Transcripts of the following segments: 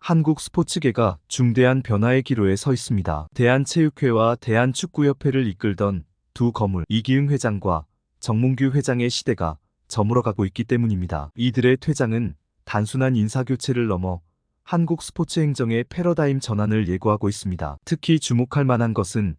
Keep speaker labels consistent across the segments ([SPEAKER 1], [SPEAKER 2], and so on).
[SPEAKER 1] 한국 스포츠계가 중대한 변화의 기로에 서 있습니다. 대한체육회와 대한축구협회를 이끌던 두 거물 이기흥 회장과 정몽규 회장의 시대가 저물어가고 있기 때문입니다. 이들의 퇴장은 단순한 인사교체를 넘어 한국 스포츠 행정의 패러다임 전환을 예고하고 있습니다. 특히 주목할 만한 것은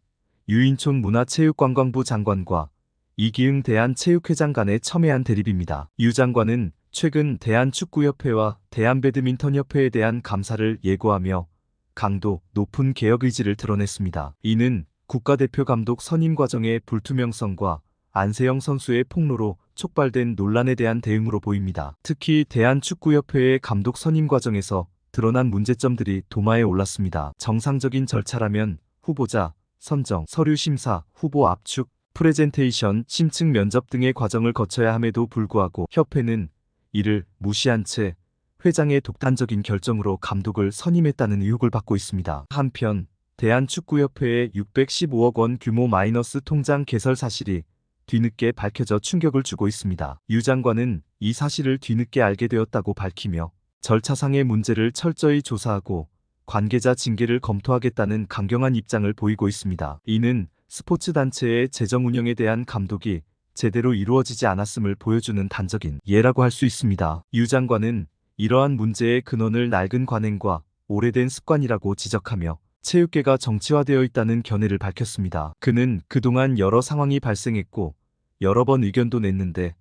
[SPEAKER 1] 유인촌 문화체육관광부 장관과 이기흥 대한체육회장 간의 첨예한 대립입니다. 유 장관은 최근 대한축구협회와 대한배드민턴협회에 대한 감사를 예고하며 강도 높은 개혁 의지를 드러냈습니다. 이는 국가대표 감독 선임 과정의 불투명성과 안세영 선수의 폭로로 촉발된 논란에 대한 대응으로 보입니다. 특히 대한축구협회의 감독 선임 과정에서 드러난 문제점들이 도마에 올랐습니다. 정상적인 절차라면 후보자, 선정, 서류 심사, 후보 압축, 프레젠테이션, 심층 면접 등의 과정을 거쳐야 함에도 불구하고 협회는 이를 무시한 채 회장의 독단적인 결정으로 감독을 선임했다는 의혹을 받고 있습니다. 한편 대한축구협회의 615억 원 규모 마이너스 통장 개설 사실이 뒤늦게 밝혀져 충격을 주고 있습니다. 유 장관은 이 사실을 뒤늦게 알게 되었다고 밝히며 절차상의 문제를 철저히 조사하고 관계자 징계를 검토하겠다는 강경한 입장을 보이고 있습니다. 이는 스포츠 단체의 재정 운영에 대한 감독이 제대로 이루어지지 않았음을 보여주는 단적인 예라고 할 수 있습니다. 유 장관은 이러한 문제의 근원을 낡은 관행과 오래된 습관이라고 지적하며 체육계가 정치화되어 있다는 견해를 밝혔습니다. 그는 그동안 여러 상황이 발생했고 여러 번 의견도 냈는데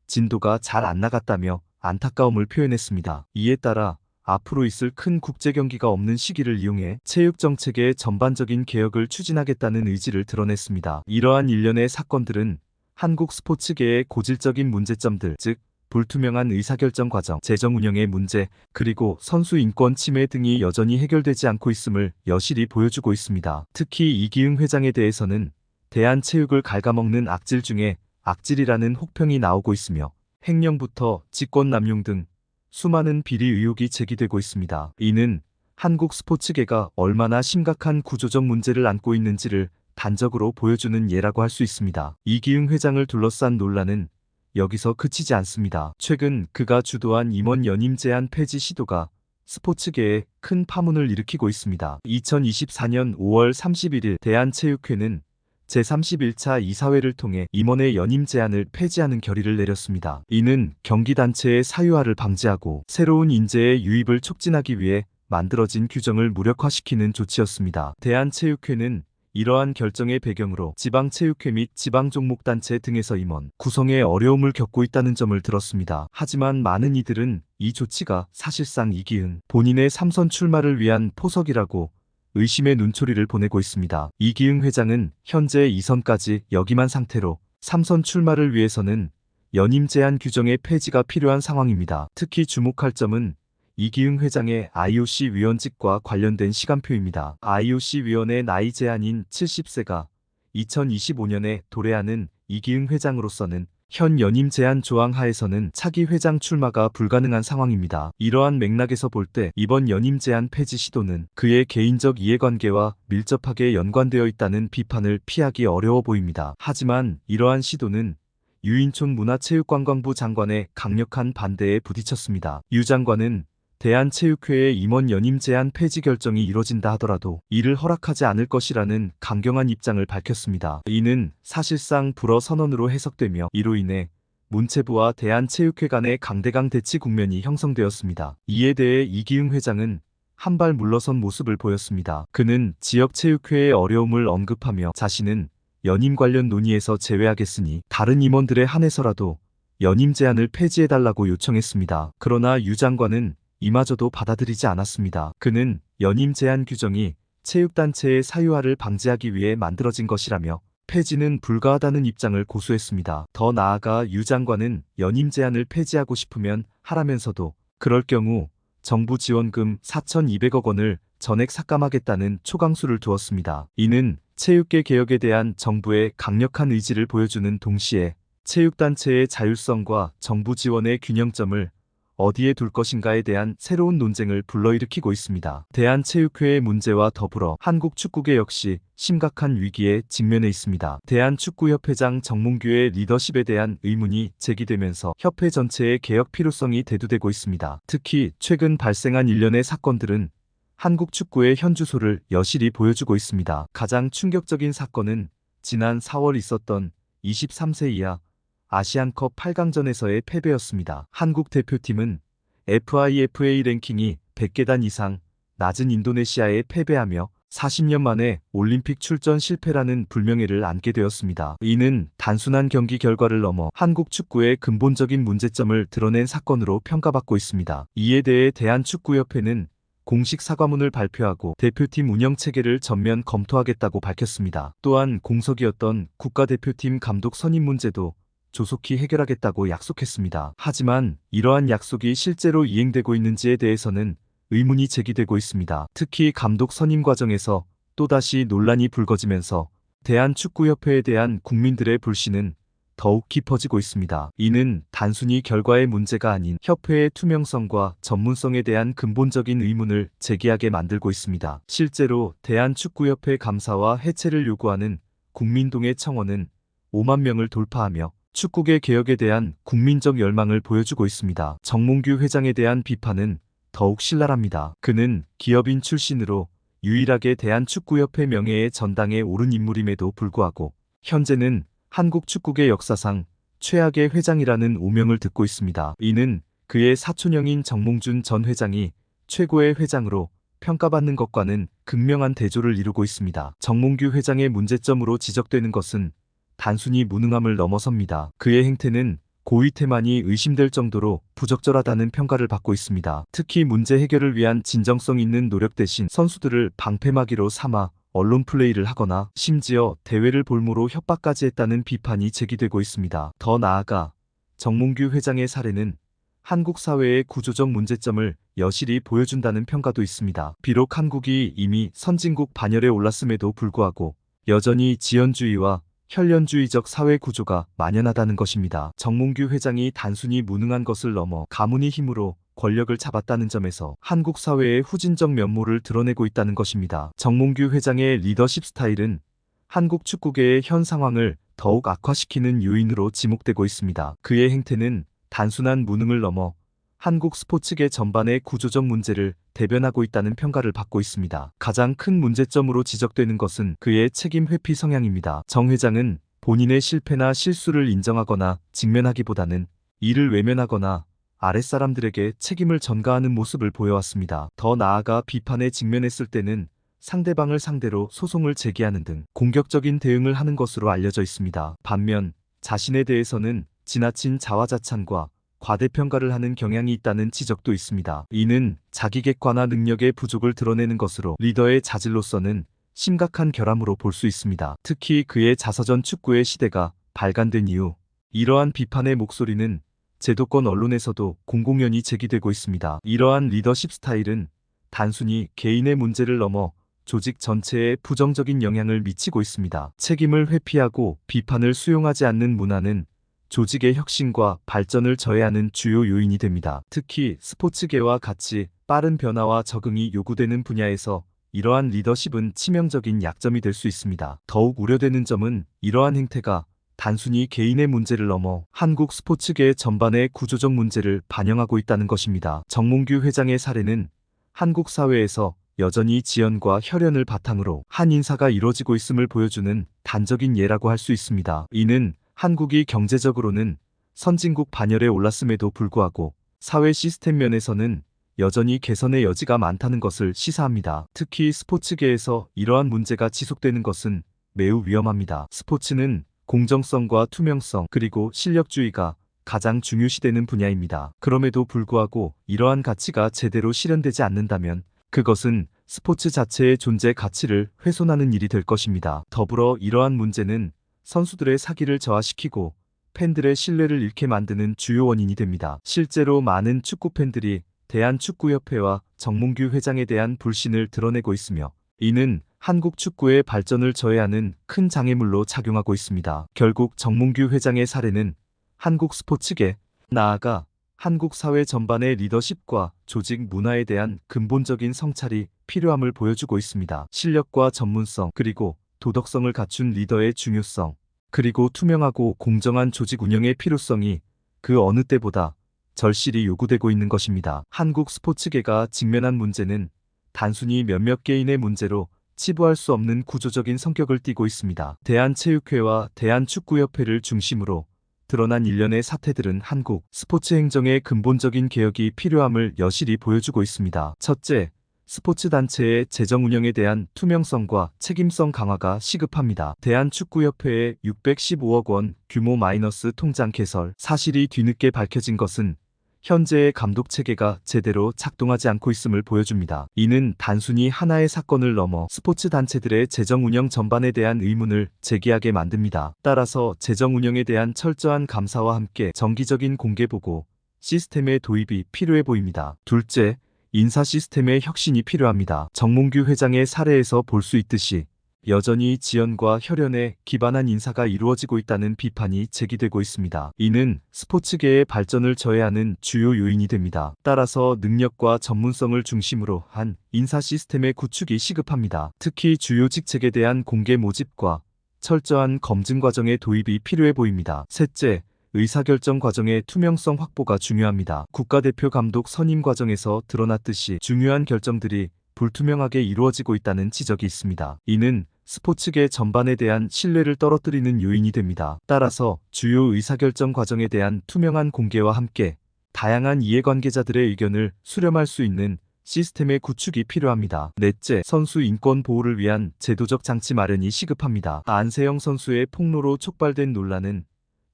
[SPEAKER 1] 진도가 잘 안 나갔다며 안타까움을 표현했습니다. 이에 따라 앞으로 있을 큰 국제경기가 없는 시기를 이용해 체육정책의 전반적인 개혁을 추진하겠다는 의지를 드러냈습니다. 이러한 일련의 사건들은 한국 스포츠계의 고질적인 문제점들, 즉 불투명한 의사결정 과정, 재정 운영의 문제, 그리고 선수 인권 침해 등이 여전히 해결되지 않고 있음을 여실히 보여주고 있습니다. 특히 이기흥 회장에 대해서는 대한체육을 갉아먹는 악질 중에 악질이라는 혹평이 나오고 있으며 횡령부터 직권남용 등 수많은 비리 의혹이 제기되고 있습니다. 이는 한국 스포츠계가 얼마나 심각한 구조적 문제를 안고 있는지를 단적으로 보여주는 예라고 할 수 있습니다. 이기흥 회장을 둘러싼 논란은 여기서 그치지 않습니다. 최근 그가 주도한 임원 연임 제한 폐지 시도가 스포츠계에 큰 파문을 일으키고 있습니다. 2024년 5월 31일 대한체육회는 제31차 이사회를 통해 임원의 연임 제한을 폐지하는 결의를 내렸습니다. 이는 경기단체의 사유화를 방지하고 새로운 인재의 유입을 촉진하기 위해 만들어진 규정을 무력화시키는 조치였습니다. 대한체육회는 이러한 결정의 배경으로 지방체육회 및 지방종목단체 등에서 임원 구성에 어려움을 겪고 있다는 점을 들었습니다. 하지만 많은 이들은 이 조치가 사실상 이기흥 본인의 3선 출마를 위한 포석이라고 의심의 눈초리를 보내고 있습니다. 이기흥 회장은 현재 2선까지 역임한 상태로 3선 출마를 위해서는 연임 제한 규정의 폐지가 필요한 상황입니다. 특히 주목할 점은 이기흥 회장의 IOC 위원직과 관련된 시간표입니다. IOC 위원의 나이 제한인 70세가 2025년에 도래하는 이기흥 회장으로서는 현 연임 제한 조항 하에서는 차기 회장 출마가 불가능한 상황입니다. 이러한 맥락에서 볼 때 이번 연임 제한 폐지 시도는 그의 개인적 이해관계와 밀접하게 연관되어 있다는 비판을 피하기 어려워 보입니다. 하지만 이러한 시도는 유인촌 문화체육관광부 장관의 강력한 반대에 부딪혔습니다. 유 장관은 대한체육회의 임원 연임 제한 폐지 결정이 이뤄진다 하더라도 이를 허락하지 않을 것이라는 강경한 입장을 밝혔습니다. 이는 사실상 불허 선언으로 해석되며 이로 인해 문체부와 대한체육회 간의 강대강 대치 국면이 형성되었습니다. 이에 대해 이기흥 회장은 한 발 물러선 모습을 보였습니다. 그는 지역체육회의 어려움을 언급하며 자신은 연임 관련 논의에서 제외하겠으니 다른 임원들에 한해서라도 연임 제한을 폐지해달라고 요청했습니다. 그러나 유 장관은 이마저도 받아들이지 않았습니다. 그는 연임 제한 규정이 체육단체의 사유화를 방지하기 위해 만들어진 것이라며 폐지는 불가하다는 입장을 고수했습니다. 더 나아가 유 장관은 연임 제한을 폐지하고 싶으면 하라면서도 그럴 경우 정부 지원금 4,200억 원을 전액 삭감하겠다는 초강수를 두었습니다. 이는 체육계 개혁에 대한 정부의 강력한 의지를 보여주는 동시에 체육단체의 자율성과 정부 지원의 균형점을 어디에 둘 것인가에 대한 새로운 논쟁을 불러일으키고 있습니다. 대한체육회의 문제와 더불어 한국 축구계 역시 심각한 위기에 직면해 있습니다. 대한축구협회장 정몽규의 리더십에 대한 의문이 제기되면서 협회 전체의 개혁 필요성이 대두되고 있습니다. 특히 최근 발생한 일련의 사건들은 한국 축구의 현주소를 여실히 보여주고 있습니다. 가장 충격적인 사건은 지난 4월 있었던 23세 이하 아시안컵 8강전에서의 패배였습니다. 한국 대표팀은 FIFA 랭킹이 100계단 이상 낮은 인도네시아에 패배하며 40년 만에 올림픽 출전 실패라는 불명예를 안게 되었습니다. 이는 단순한 경기 결과를 넘어 한국 축구의 근본적인 문제점을 드러낸 사건으로 평가받고 있습니다. 이에 대해 대한축구협회는 공식 사과문을 발표하고 대표팀 운영 체계를 전면 검토하겠다고 밝혔습니다. 또한 공석이었던 국가대표팀 감독 선임 문제도 조속히 해결하겠다고 약속했습니다. 하지만 이러한 약속이 실제로 이행되고 있는지에 대해서는 의문이 제기되고 있습니다. 특히 감독 선임 과정에서 또다시 논란이 불거지면서 대한축구협회에 대한 국민들의 불신은 더욱 깊어지고 있습니다. 이는 단순히 결과의 문제가 아닌 협회의 투명성과 전문성에 대한 근본적인 의문을 제기하게 만들고 있습니다. 실제로 대한축구협회 감사와 해체를 요구하는 국민동의 청원은 5만 명을 돌파하며 축구계 개혁에 대한 국민적 열망을 보여주고 있습니다. 정몽규 회장에 대한 비판은 더욱 신랄합니다. 그는 기업인 출신으로 유일하게 대한축구협회 명예의 전당에 오른 인물임에도 불구하고 현재는 한국 축구계 역사상 최악의 회장이라는 오명을 듣고 있습니다. 이는 그의 사촌형인 정몽준 전 회장이 최고의 회장으로 평가받는 것과는 극명한 대조를 이루고 있습니다. 정몽규 회장의 문제점으로 지적되는 것은 단순히 무능함을 넘어섭니다. 그의 행태는 고의 태만이 의심될 정도로 부적절하다는 평가를 받고 있습니다. 특히 문제 해결을 위한 진정성 있는 노력 대신 선수들을 방패막이로 삼아 언론 플레이를 하거나 심지어 대회를 볼모로 협박까지 했다는 비판이 제기되고 있습니다. 더 나아가 정몽규 회장의 사례는 한국 사회의 구조적 문제점을 여실히 보여준다는 평가도 있습니다. 비록 한국이 이미 선진국 반열에 올랐음에도 불구하고 여전히 지연주의와 혈연주의적 사회 구조가 만연하다는 것입니다. 정몽규 회장이 단순히 무능한 것을 넘어 가문의 힘으로 권력을 잡았다는 점에서 한국 사회의 후진적 면모를 드러내고 있다는 것입니다. 정몽규 회장의 리더십 스타일은 한국 축구계의 현 상황을 더욱 악화시키는 요인으로 지목되고 있습니다. 그의 행태는 단순한 무능을 넘어 한국 스포츠계 전반의 구조적 문제를 대변하고 있다는 평가를 받고 있습니다. 가장 큰 문제점으로 지적되는 것은 그의 책임 회피 성향입니다. 정 회장은 본인의 실패나 실수를 인정하거나 직면하기보다는 이를 외면하거나 아랫사람들에게 책임을 전가하는 모습을 보여왔습니다. 더 나아가 비판에 직면했을 때는 상대방을 상대로 소송을 제기하는 등 공격적인 대응을 하는 것으로 알려져 있습니다. 반면 자신에 대해서는 지나친 자화자찬과 과대평가를 하는 경향이 있다는 지적도 있습니다. 이는 자기 객관화 능력의 부족을 드러내는 것으로 리더의 자질로서는 심각한 결함으로 볼 수 있습니다. 특히 그의 자서전 축구의 시대가 발간된 이후 이러한 비판의 목소리는 제도권 언론에서도 공공연히 제기되고 있습니다. 이러한 리더십 스타일은 단순히 개인의 문제를 넘어 조직 전체에 부정적인 영향을 미치고 있습니다. 책임을 회피하고 비판을 수용하지 않는 문화는 조직의 혁신과 발전을 저해하는 주요 요인이 됩니다. 특히 스포츠계와 같이 빠른 변화와 적응이 요구되는 분야에서 이러한 리더십은 치명적인 약점이 될 수 있습니다. 더욱 우려되는 점은 이러한 행태가 단순히 개인의 문제를 넘어 한국 스포츠계 전반의 구조적 문제를 반영하고 있다는 것입니다. 정몽규 회장의 사례는 한국 사회에서 여전히 지연과 혈연을 바탕으로 한 인사가 이루어지고 있음을 보여주는 단적인 예라고 할 수 있습니다. 이는 한국이 경제적으로는 선진국 반열에 올랐음에도 불구하고 사회 시스템 면에서는 여전히 개선의 여지가 많다는 것을 시사합니다. 특히 스포츠계에서 이러한 문제가 지속되는 것은 매우 위험합니다. 스포츠는 공정성과 투명성 그리고 실력주의가 가장 중요시되는 분야입니다. 그럼에도 불구하고 이러한 가치가 제대로 실현되지 않는다면 그것은 스포츠 자체의 존재 가치를 훼손하는 일이 될 것입니다. 더불어 이러한 문제는 선수들의 사기를 저하시키고 팬들의 신뢰를 잃게 만드는 주요 원인이 됩니다. 실제로 많은 축구 팬들이 대한축구협회와 정몽규 회장에 대한 불신을 드러내고 있으며 이는 한국 축구의 발전을 저해하는 큰 장애물로 작용하고 있습니다. 결국 정몽규 회장의 사례는 한국 스포츠계, 나아가 한국 사회 전반의 리더십과 조직 문화에 대한 근본적인 성찰이 필요함을 보여주고 있습니다. 실력과 전문성, 그리고 도덕성을 갖춘 리더의 중요성, 그리고 투명하고 공정한 조직 운영의 필요성이 그 어느 때보다 절실히 요구되고 있는 것입니다. 한국 스포츠계가 직면한 문제는 단순히 몇몇 개인의 문제로 치부할 수 없는 구조적인 성격을 띠고 있습니다. 대한체육회와 대한축구협회를 중심으로 드러난 일련의 사태들은 한국 스포츠 행정의 근본적인 개혁이 필요함을 여실히 보여주고 있습니다. 첫째, 스포츠 단체의 재정 운영에 대한 투명성과 책임성 강화가 시급합니다. 대한축구협회의 615억 원 규모 마이너스 통장 개설 사실이 뒤늦게 밝혀진 것은 현재의 감독 체계가 제대로 작동하지 않고 있음을 보여줍니다. 이는 단순히 하나의 사건을 넘어 스포츠 단체들의 재정 운영 전반에 대한 의문을 제기하게 만듭니다. 따라서 재정 운영에 대한 철저한 감사와 함께 정기적인 공개 보고 시스템의 도입이 필요해 보입니다. 둘째, 인사 시스템의 혁신이 필요합니다. 정몽규 회장의 사례에서 볼 수 있듯이 여전히 지연과 혈연에 기반한 인사가 이루어지고 있다는 비판이 제기되고 있습니다. 이는 스포츠계의 발전을 저해하는 주요 요인이 됩니다. 따라서 능력과 전문성을 중심으로 한 인사 시스템의 구축이 시급합니다. 특히 주요 직책에 대한 공개 모집과 철저한 검증 과정의 도입이 필요해 보입니다. 셋째, 의사결정 과정의 투명성 확보가 중요합니다. 국가대표 감독 선임 과정에서 드러났듯이 중요한 결정들이 불투명하게 이루어지고 있다는 지적이 있습니다. 이는 스포츠계 전반에 대한 신뢰를 떨어뜨리는 요인이 됩니다. 따라서 주요 의사결정 과정에 대한 투명한 공개와 함께 다양한 이해관계자들의 의견을 수렴할 수 있는 시스템의 구축이 필요합니다. 넷째, 선수 인권 보호를 위한 제도적 장치 마련이 시급합니다. 안세영 선수의 폭로로 촉발된 논란은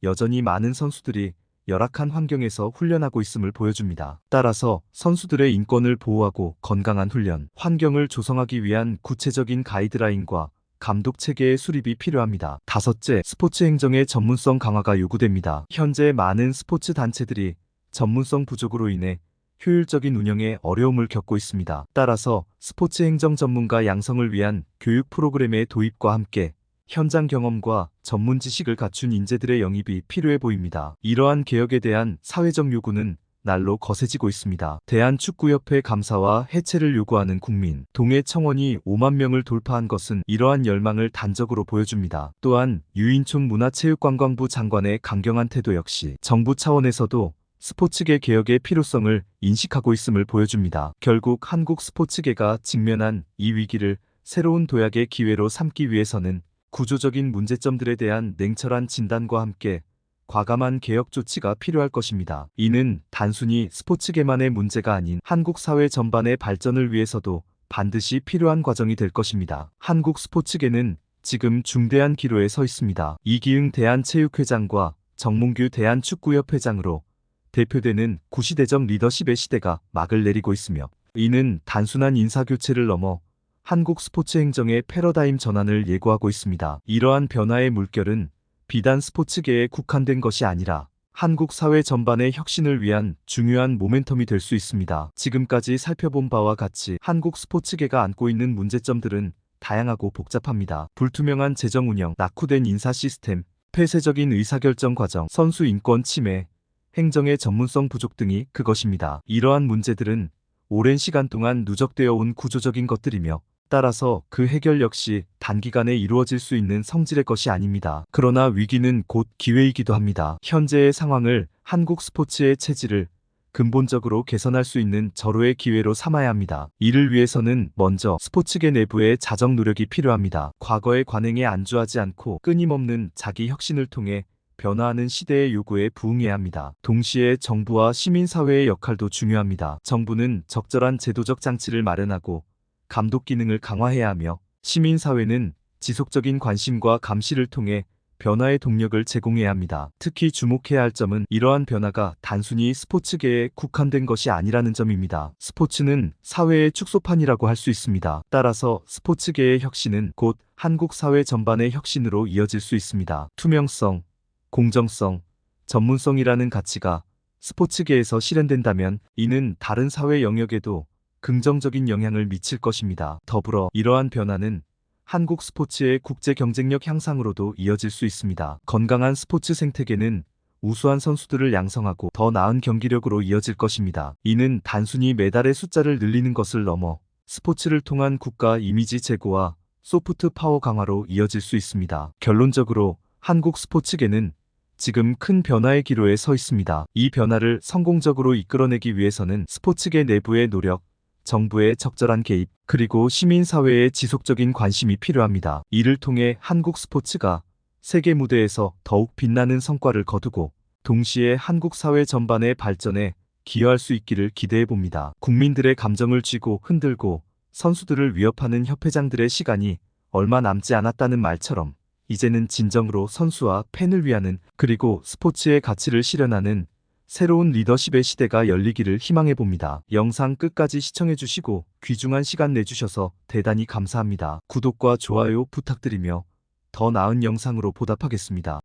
[SPEAKER 1] 여전히 많은 선수들이 열악한 환경에서 훈련하고 있음을 보여줍니다. 따라서 선수들의 인권을 보호하고 건강한 훈련, 환경을 조성하기 위한 구체적인 가이드라인과 감독 체계의 수립이 필요합니다. 다섯째, 스포츠 행정의 전문성 강화가 요구됩니다. 현재 많은 스포츠 단체들이 전문성 부족으로 인해 효율적인 운영에 어려움을 겪고 있습니다. 따라서 스포츠 행정 전문가 양성을 위한 교육 프로그램의 도입과 함께 현장 경험과 전문 지식을 갖춘 인재들의 영입이 필요해 보입니다. 이러한 개혁에 대한 사회적 요구는 날로 거세지고 있습니다. 대한축구협회 감사와 해체를 요구하는 국민 동해 청원이 5만 명을 돌파한 것은 이러한 열망을 단적으로 보여줍니다. 또한 유인촌 문화체육관광부 장관의 강경한 태도 역시 정부 차원에서도 스포츠계 개혁의 필요성을 인식하고 있음을 보여줍니다. 결국 한국 스포츠계가 직면한 이 위기를 새로운 도약의 기회로 삼기 위해서는 구조적인 문제점들에 대한 냉철한 진단과 함께 과감한 개혁 조치가 필요할 것입니다. 이는 단순히 스포츠계만의 문제가 아닌 한국 사회 전반의 발전을 위해서도 반드시 필요한 과정이 될 것입니다. 한국 스포츠계는 지금 중대한 기로에 서 있습니다. 이기흥 대한체육회장과 정몽규 대한축구협회장으로 대표되는 구시대적 리더십의 시대가 막을 내리고 있으며 이는 단순한 인사교체를 넘어 한국 스포츠 행정의 패러다임 전환을 예고하고 있습니다. 이러한 변화의 물결은 비단 스포츠계에 국한된 것이 아니라 한국 사회 전반의 혁신을 위한 중요한 모멘텀이 될 수 있습니다. 지금까지 살펴본 바와 같이 한국 스포츠계가 안고 있는 문제점들은 다양하고 복잡합니다. 불투명한 재정 운영, 낙후된 인사 시스템, 폐쇄적인 의사결정 과정, 선수 인권 침해, 행정의 전문성 부족 등이 그것입니다. 이러한 문제들은 오랜 시간 동안 누적되어 온 구조적인 것들이며 따라서 그 해결 역시 단기간에 이루어질 수 있는 성질의 것이 아닙니다. 그러나 위기는 곧 기회이기도 합니다. 현재의 상황을 한국 스포츠의 체질을 근본적으로 개선할 수 있는 절호의 기회로 삼아야 합니다. 이를 위해서는 먼저 스포츠계 내부의 자정 노력이 필요합니다. 과거의 관행에 안주하지 않고 끊임없는 자기 혁신을 통해 변화하는 시대의 요구에 부응해야 합니다. 동시에 정부와 시민사회의 역할도 중요합니다. 정부는 적절한 제도적 장치를 마련하고 감독 기능을 강화해야 하며 시민사회는 지속적인 관심과 감시를 통해 변화의 동력을 제공해야 합니다. 특히 주목해야 할 점은 이러한 변화가 단순히 스포츠계에 국한된 것이 아니라는 점입니다. 스포츠는 사회의 축소판이라고 할 수 있습니다. 따라서 스포츠계의 혁신은 곧 한국 사회 전반의 혁신으로 이어질 수 있습니다. 투명성, 공정성, 전문성이라는 가치가 스포츠계에서 실현된다면 이는 다른 사회 영역에도 긍정적인 영향을 미칠 것입니다. 더불어 이러한 변화는 한국 스포츠의 국제 경쟁력 향상으로도 이어질 수 있습니다. 건강한 스포츠 생태계는 우수한 선수들을 양성하고 더 나은 경기력으로 이어질 것입니다. 이는 단순히 메달의 숫자를 늘리는 것을 넘어 스포츠를 통한 국가 이미지 제고와 소프트 파워 강화로 이어질 수 있습니다. 결론적으로 한국 스포츠계는 지금 큰 변화의 기로에 서 있습니다. 이 변화를 성공적으로 이끌어내기 위해서는 스포츠계 내부의 노력, 정부의 적절한 개입, 그리고 시민사회의 지속적인 관심이 필요합니다. 이를 통해 한국 스포츠가 세계 무대에서 더욱 빛나는 성과를 거두고 동시에 한국 사회 전반의 발전에 기여할 수 있기를 기대해 봅니다. 국민들의 감정을 쥐고 흔들고 선수들을 위협하는 협회장들의 시간이 얼마 남지 않았다는 말처럼 이제는 진정으로 선수와 팬을 위하는, 그리고 스포츠의 가치를 실현하는 새로운 리더십의 시대가 열리기를 희망해 봅니다. 영상 끝까지 시청해 주시고 귀중한 시간 내주셔서 대단히 감사합니다. 구독과 좋아요 부탁드리며 더 나은 영상으로 보답하겠습니다.